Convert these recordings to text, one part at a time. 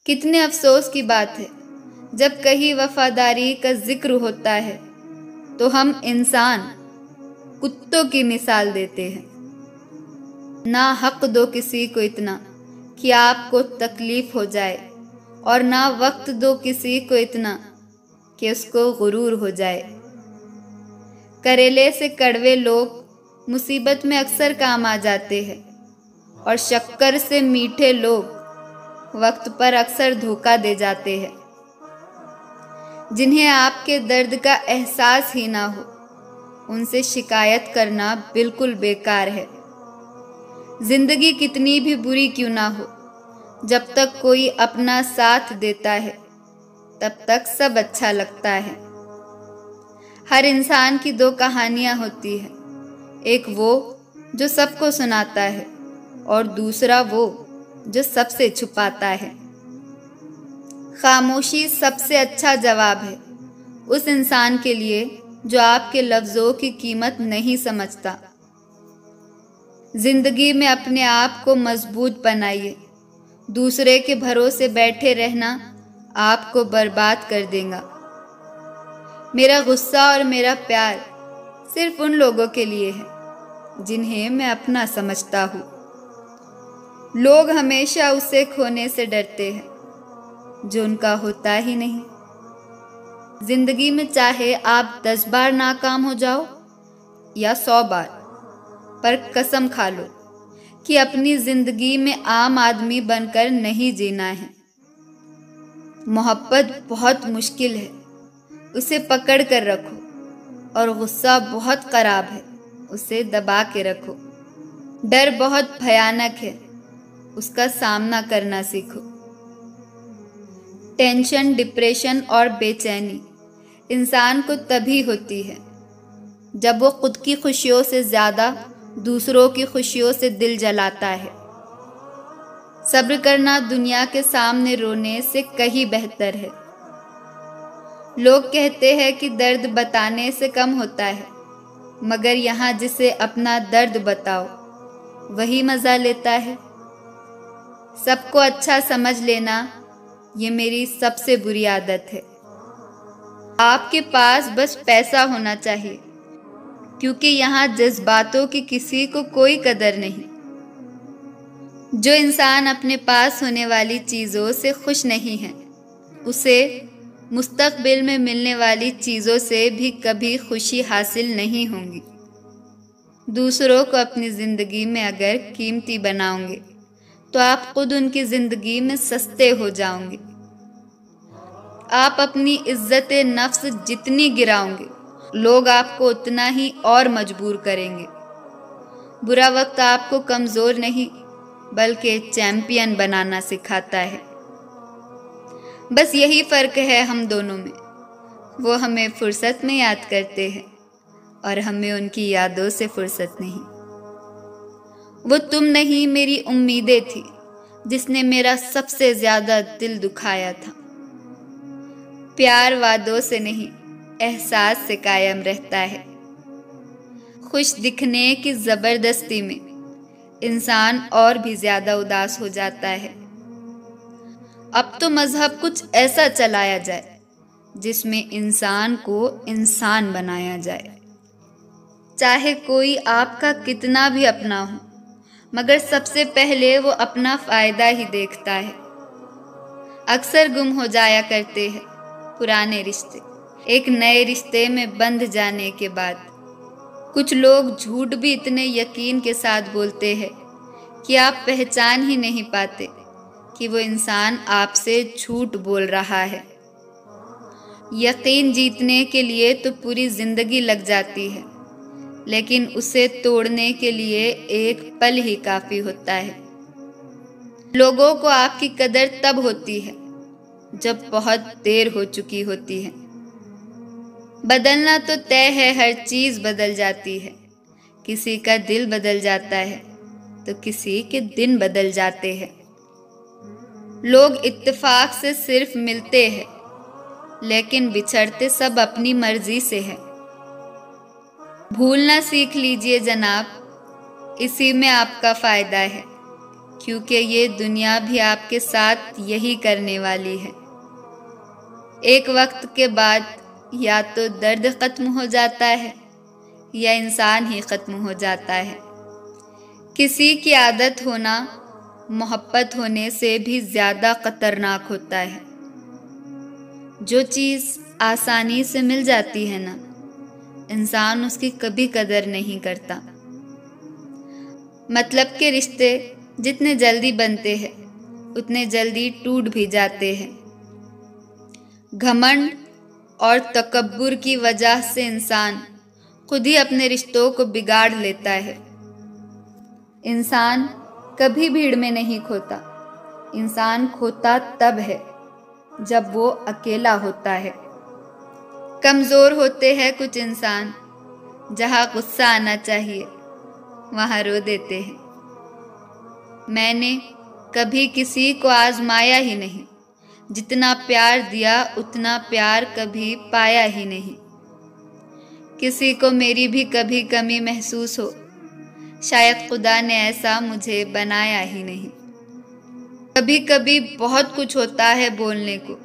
कितने अफसोस की बात है, जब कहीं वफादारी का जिक्र होता है तो हम इंसान कुत्तों की मिसाल देते हैं। ना हक दो किसी को इतना कि आपको तकलीफ हो जाए, और ना वक्त दो किसी को इतना कि उसको गुरूर हो जाए। करेले से कड़वे लोग मुसीबत में अक्सर काम आ जाते हैं, और शक्कर से मीठे लोग वक्त पर अक्सर धोखा दे जाते हैं। जिन्हें आपके दर्द का एहसास ही ना हो, उनसे शिकायत करना बिल्कुल बेकार है। जिंदगी कितनी भी बुरी क्यों ना हो, जब तक कोई अपना साथ देता है तब तक सब अच्छा लगता है। हर इंसान की दो कहानियां होती है, एक वो जो सबको सुनाता है और दूसरा वो जो सबसे छुपाता है। खामोशी सबसे अच्छा जवाब है उस इंसान के लिए जो आपके लफ्ज़ों की कीमत नहीं समझता। जिंदगी में अपने आप को मजबूत बनाइए। दूसरे के भरोसे बैठे रहना आपको बर्बाद कर देगा। मेरा गुस्सा और मेरा प्यार सिर्फ उन लोगों के लिए है जिन्हें मैं अपना समझता हूँ। लोग हमेशा उसे खोने से डरते हैं जो उनका होता ही नहीं। जिंदगी में चाहे आप 10 बार नाकाम हो जाओ या 100 बार, पर कसम खा लो कि अपनी जिंदगी में आम आदमी बनकर नहीं जीना है। मोहब्बत बहुत मुश्किल है, उसे पकड़ कर रखो, और गुस्सा बहुत खराब है, उसे दबा के रखो। डर बहुत भयानक है, उसका सामना करना सीखो। टेंशन, डिप्रेशन और बेचैनी इंसान को तभी होती है जब वो खुद की खुशियों से ज़्यादा दूसरों की खुशियों से दिल जलाता है। सब्र करना दुनिया के सामने रोने से कहीं बेहतर है। लोग कहते हैं कि दर्द बताने से कम होता है, मगर यहाँ जिसे अपना दर्द बताओ वही मज़ा लेता है। सबको अच्छा समझ लेना ये मेरी सबसे बुरी आदत है। आपके पास बस पैसा होना चाहिए, क्योंकि यहाँ जज्बातों की किसी को कोई कदर नहीं। जो इंसान अपने पास होने वाली चीज़ों से खुश नहीं है, उसे मुस्तकबिल में मिलने वाली चीज़ों से भी कभी खुशी हासिल नहीं होगी। दूसरों को अपनी ज़िंदगी में अगर कीमती बनाओगे तो आप खुद उनकी ज़िंदगी में सस्ते हो जाओगे। आप अपनी इज्जत नफ्स जितनी गिराओगे, लोग आपको उतना ही और मजबूर करेंगे। बुरा वक्त आपको कमज़ोर नहीं बल्कि चैंपियन बनाना सिखाता है। बस यही फ़र्क है हम दोनों में। वो हमें फुर्सत में याद करते हैं और हमें उनकी यादों से फुर्सत नहीं। वो तुम नहीं, मेरी उम्मीदें थी जिसने मेरा सबसे ज़्यादा दिल दुखाया था। प्यार वादों से नहीं, एहसास से कायम रहता है। खुश दिखने की ज़बरदस्ती में इंसान और भी ज़्यादा उदास हो जाता है। अब तो मज़हब कुछ ऐसा चलाया जाए जिसमें इंसान को इंसान बनाया जाए। चाहे कोई आपका कितना भी अपना हो, मगर सबसे पहले वो अपना फ़ायदा ही देखता है। अक्सर गुम हो जाया करते हैं पुराने रिश्ते एक नए रिश्ते में बंध जाने के बाद। कुछ लोग झूठ भी इतने यकीन के साथ बोलते हैं कि आप पहचान ही नहीं पाते कि वो इंसान आपसे झूठ बोल रहा है। यकीन जीतने के लिए तो पूरी ज़िंदगी लग जाती है, लेकिन उसे तोड़ने के लिए एक पल ही काफ़ी होता है। लोगों को आपकी कदर तब होती है जब बहुत देर हो चुकी होती है। बदलना तो तय है, हर चीज़ बदल जाती है। किसी का दिल बदल जाता है तो किसी के दिन बदल जाते हैं। लोग इत्तेफाक से सिर्फ मिलते हैं, लेकिन बिछड़ते सब अपनी मर्जी से हैं। भूलना सीख लीजिए जनाब, इसी में आपका फ़ायदा है क्योंकि ये दुनिया भी आपके साथ यही करने वाली है। एक वक्त के बाद या तो दर्द ख़त्म हो जाता है या इंसान ही ख़त्म हो जाता है। किसी की आदत होना मोहब्बत होने से भी ज़्यादा ख़तरनाक होता है। जो चीज़ आसानी से मिल जाती है ना, इंसान उसकी कभी कदर नहीं करता। मतलब के रिश्ते जितने जल्दी बनते हैं उतने जल्दी टूट भी जाते हैं। घमंड और तकब्बुर की वजह से इंसान खुद ही अपने रिश्तों को बिगाड़ लेता है। इंसान कभी भीड़ में नहीं खोता। इंसान खोता तब है जब वो अकेला होता है। कमज़ोर होते हैं कुछ इंसान, जहाँ गुस्सा आना चाहिए वहाँ रो देते हैं। मैंने कभी किसी को आजमाया ही नहीं, जितना प्यार दिया उतना प्यार कभी पाया ही नहीं। किसी को मेरी भी कभी कमी महसूस हो, शायद खुदा ने ऐसा मुझे बनाया ही नहीं। कभी कभी बहुत कुछ होता है बोलने को,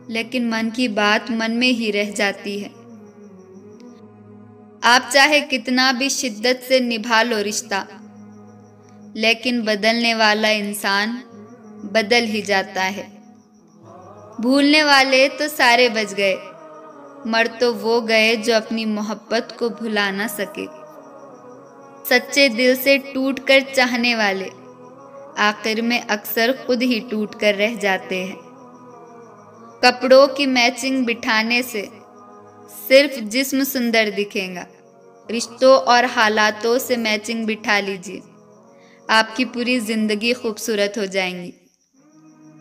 लेकिन मन की बात मन में ही रह जाती है। आप चाहे कितना भी शिद्दत से निभा लो रिश्ता, लेकिन बदलने वाला इंसान बदल ही जाता है। भूलने वाले तो सारे बच गए, मर तो वो गए जो अपनी मोहब्बत को भुला ना सके। सच्चे दिल से टूट कर चाहने वाले आखिर में अक्सर खुद ही टूट कर रह जाते हैं। कपड़ों की मैचिंग बिठाने से सिर्फ जिस्म सुंदर दिखेगा, रिश्तों और हालातों से मैचिंग बिठा लीजिए, आपकी पूरी जिंदगी खूबसूरत हो जाएंगी।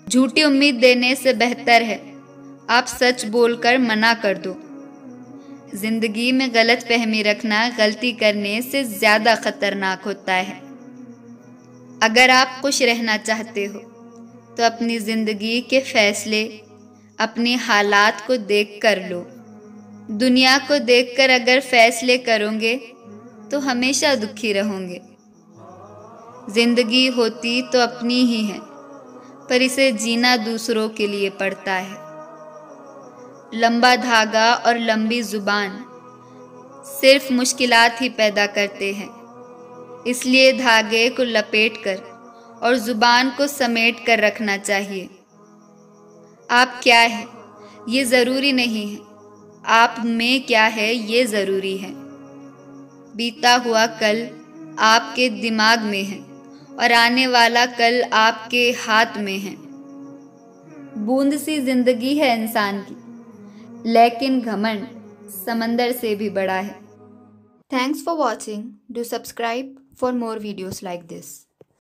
झूठी उम्मीद देने से बेहतर है आप सच बोलकर मना कर दो। जिंदगी में गलत फहमी रखना गलती करने से ज़्यादा खतरनाक होता है। अगर आप खुश रहना चाहते हो तो अपनी ज़िंदगी के फैसले अपने हालात को देख कर लो। दुनिया को देखकर अगर फैसले करोगे तो हमेशा दुखी रहोगे। जिंदगी होती तो अपनी ही है, पर इसे जीना दूसरों के लिए पड़ता है। लंबा धागा और लंबी जुबान सिर्फ मुश्किलात ही पैदा करते हैं, इसलिए धागे को लपेट कर और जुबान को समेट कर रखना चाहिए। आप क्या है ये ज़रूरी नहीं है, आप में क्या है ये ज़रूरी है। बीता हुआ कल आपके दिमाग में है और आने वाला कल आपके हाथ में है। बूंद सी जिंदगी है इंसान की, लेकिन घमंड समंदर से भी बड़ा है। Thanks for watching. Do subscribe for more videos like this.